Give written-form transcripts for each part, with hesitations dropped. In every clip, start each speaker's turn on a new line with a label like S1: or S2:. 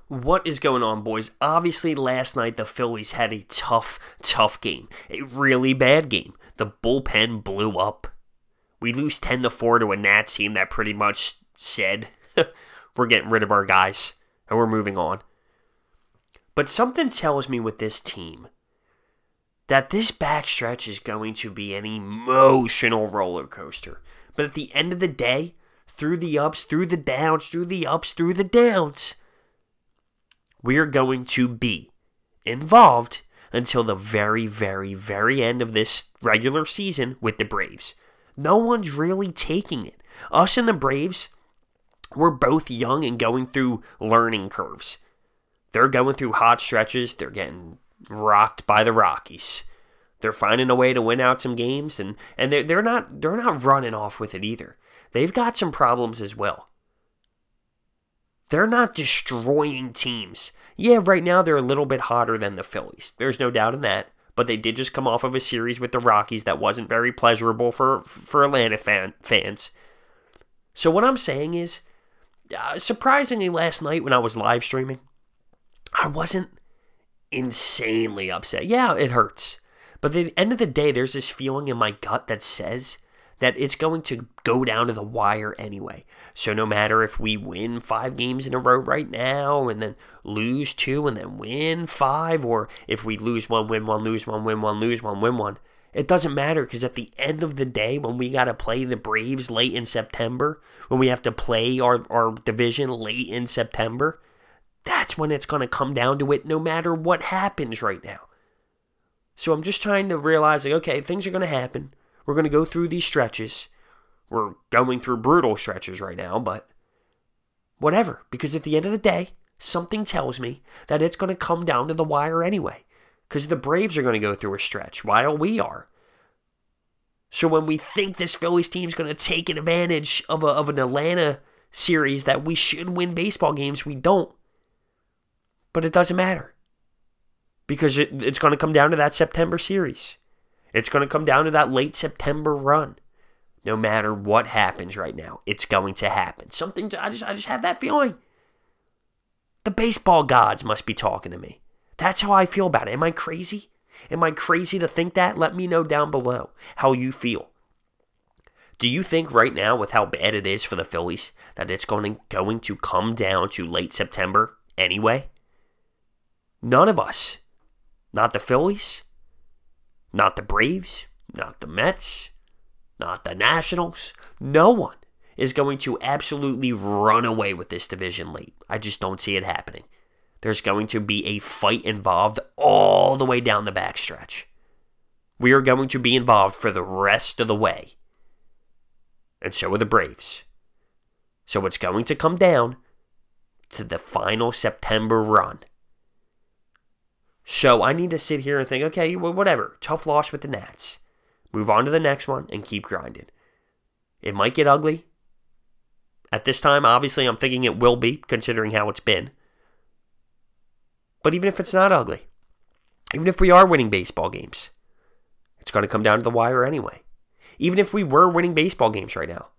S1: What is going on, boys? Obviously, last night the Phillies had a tough game. A really bad game. The bullpen blew up. We lose 10-4 to a Nats team that pretty much said, we're getting rid of our guys, and we're moving on. But something tells me with this team that this backstretch is going to be an emotional roller coaster. But at the end of the day, through the ups, through the downs, through the ups, through the downs, we are going to be involved until the very, very, very end of this regular season with the Braves. No one's really taking it. Us and the Braves, we're both young and going through learning curves. They're going through hot stretches. They're getting rocked by the Rockies. They're finding a way to win out some games, and they're not running off with it either. They've got some problems as well. They're not destroying teams. Yeah, right now they're a little bit hotter than the Phillies. There's no doubt in that. But they did just come off of a series with the Rockies that wasn't very pleasurable for Atlanta fans. So what I'm saying is, surprisingly last night when I was live streaming, I wasn't insanely upset. Yeah, it hurts. But at the end of the day, there's this feeling in my gut that says that it's going to go down to the wire anyway. So no matter if we win 5 games in a row right now and then lose 2 and then win 5, or if we lose 1, win 1, lose 1, win 1, lose 1, win 1, it doesn't matter, because at the end of the day, when we got to play the Braves late in September, when we have to play our division late in September, that's when it's going to come down to it no matter what happens right now. So I'm just trying to realize, like, okay, things are going to happen. We're going to go through these stretches. We're going through brutal stretches right now, but whatever. Because at the end of the day, something tells me that it's going to come down to the wire anyway. Because the Braves are going to go through a stretch while we are. So when we think this Phillies team is going to take advantage of an Atlanta series that we should win baseball games, we don't. But it doesn't matter. Because it's going to come down to that September series. It's going to come down to that late September run. No matter what happens right now, it's going to happen. I just have that feeling. The baseball gods must be talking to me. That's how I feel about it. Am I crazy? Am I crazy to think that? Let me know down below how you feel. Do you think right now, with how bad it is for the Phillies, that it's going to come down to late September anyway? None of us. Not the Phillies. Not the Braves, not the Mets, not the Nationals. No one is going to absolutely run away with this division late. I just don't see it happening. There's going to be a fight involved all the way down the backstretch. We are going to be involved for the rest of the way. And so are the Braves. So it's going to come down to the final September run. So I need to sit here and think, okay, well, whatever. Tough loss with the Nats. Move on to the next one and keep grinding. It might get ugly. At this time, obviously, I'm thinking it will be, considering how it's been. But even if it's not ugly, even if we are winning baseball games, it's going to come down to the wire anyway. Even if we were winning baseball games right now,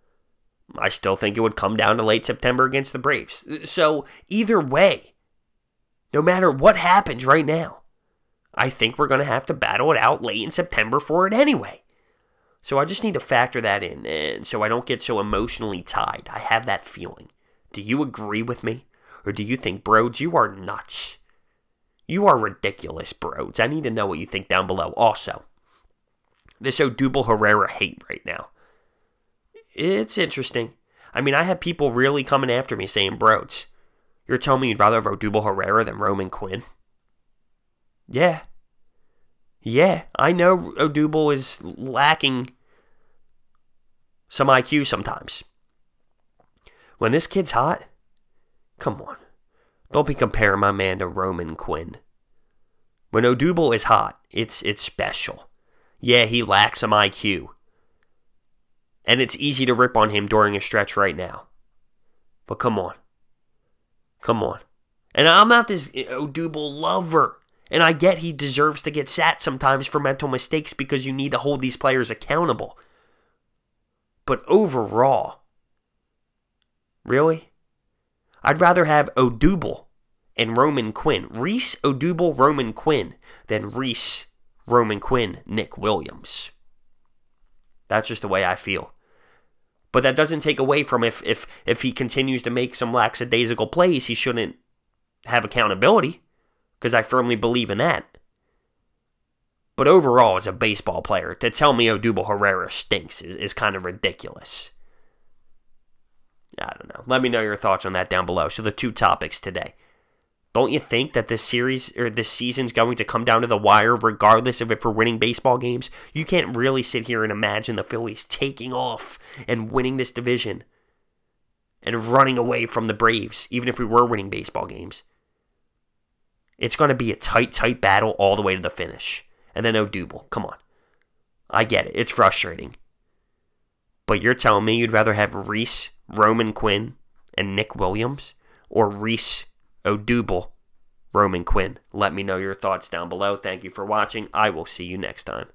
S1: I still think it would come down to late September against the Braves. So either way, no matter what happens right now, I think we're going to have to battle it out late in September for it anyway. So I just need to factor that in, and so I don't get so emotionally tied. I have that feeling. Do you agree with me? Or do you think, Broads, you are nuts? You are ridiculous, Broads. I need to know what you think down below. Also, this Odubel Herrera hate right now. It's interesting. I mean, I have people really coming after me saying, Broads, you're telling me you'd rather have Odubel Herrera than Roman Quinn? Yeah. Yeah, I know Odubel is lacking some IQ sometimes. When this kid's hot, come on. Don't be comparing my man to Roman Quinn. When Odubel is hot, it's special. Yeah, he lacks some IQ. And it's easy to rip on him during a stretch right now. But come on. Come on. And I'm not this Odubel lover. And I get he deserves to get sat sometimes for mental mistakes because you need to hold these players accountable. But overall, really? I'd rather have Odubel and Roman Quinn. Reese, Odubel, Roman Quinn. Then Reese, Roman Quinn, Nick Williams. That's just the way I feel. But that doesn't take away from if he continues to make some lackadaisical plays, he shouldn't have accountability, because I firmly believe in that. But overall, as a baseball player, to tell me Odubel Herrera stinks is kind of ridiculous. I don't know. Let me know your thoughts on that down below. So the two topics today. Don't you think that this series or this season's going to come down to the wire regardless of if we're winning baseball games? You can't really sit here and imagine the Phillies taking off and winning this division and running away from the Braves, even if we were winning baseball games. It's going to be a tight battle all the way to the finish. And then Odubel, come on. I get it. It's frustrating. But you're telling me you'd rather have Reese, Roman Quinn, and Nick Williams? Or Reese, Odubel, Roman Quinn? Let me know your thoughts down below. Thank you for watching. I will see you next time.